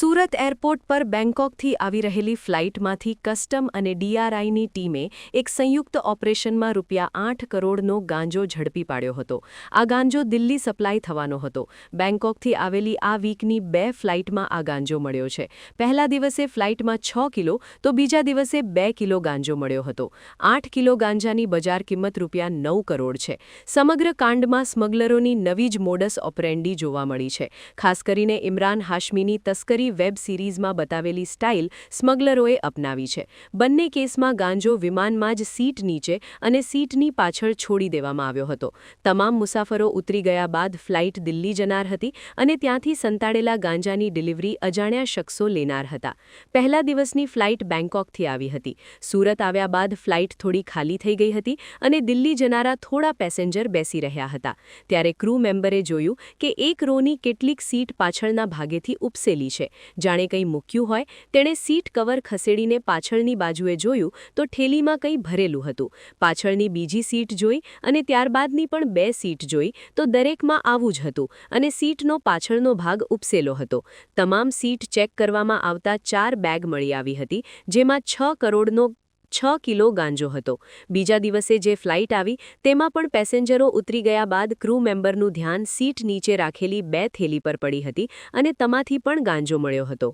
Surat airport પર બેંકોકથી આવી રહેલી ફ્લાઇટમાંથી કસ્ટમ અને ડીઆરઆઈની ટીમે એક સંયુક્ત ઓપરેશનમાં ₹8 કરોડનો ગાંજો ઝડપી પાડ્યો હતો. આ ગાંજો દિલ્હી સપ્લાય થવાનો હતો. બેંકોકથી આવેલી આ વીકની 2 ફ્લાઇટમાં આ ગાંજો મળ્યો છે. પહેલા દિવસે ફ્લાઇટમાં 6 કિલો તો બીજા દિવસે 2 કિલો ગાંજો મળ્યો હતો. 8 કિલો ગાંજાની બજાર કિંમત ₹9 કરોડ છે. સમગ્ર કાંડમાં સ્મગલરોની નવી જ મોડસ ઓપરેન્ડી જોવા મળી છે. ખાસ કરીને ઇમરાન હાશમીની તસ્કરી વેબ સિરીઝમાં બતાવેલી સ્ટાઇલ સ્મગલરોએ અપનાવી છે. બંને કેસમાં ગાંજો વિમાનમાં જ સીટ નીચે અને સીટની પાછળ છોડી દેવામાં આવ્યો હતો. તમામ મુસાફરો ઉતરી ગયા બાદ ફ્લાઇટ દિલ્હી જનાર હતી અને ત્યાંથી સંતાડેલા ગાંજાની ડિલિવરી અજાણ્યા શખ્સો લેનાર હતા. પહેલા દિવસની ફ્લાઇટ બેંકોકથી આવી હતી. સુરત આવ્યા બાદ ફ્લાઇટ થોડી ખાલી થઈ ગઈ હતી અને દિલ્હી જનારા થોડા પેસેન્જર બેસી રહ્યા હતા. ત્યારે ક્રૂ મેમ્બરે જોયું કે એક રોની કેટલીક સીટ પાછળના ભાગેથી ઉપસેલી છે. જાણે કંઈ મૂક્યું હોય તેણે સીટ કવર ખસેડીને પાછળની બાજુએ જોયું તો ઠેલીમાં કંઈ ભરેલું હતું. પાછળની બીજી સીટ જોઈ અને ત્યારબાદની પણ 2 સીટ જોઈ તો દરેકમાં આવું જ હતું અને સીટનો પાછળનો ભાગ ઉપસેલો હતો. તમામ સીટ ચેક કરવામાં આવતા 4 બેગ મળી આવી હતી, જેમાં 6 કિલો ગાંજો હતો. બીજા દિવસે જે ફ્લાઇટ આવી તેમાં પણ પેસેન્જરો ઉતરી ગયા બાદ ક્રૂ મેમ્બરનું ધ્યાન સીટ નીચે રાખેલી 2 થેલી પર પડી હતી અને તેમાંથી પણ ગાંજો મળ્યો હતો.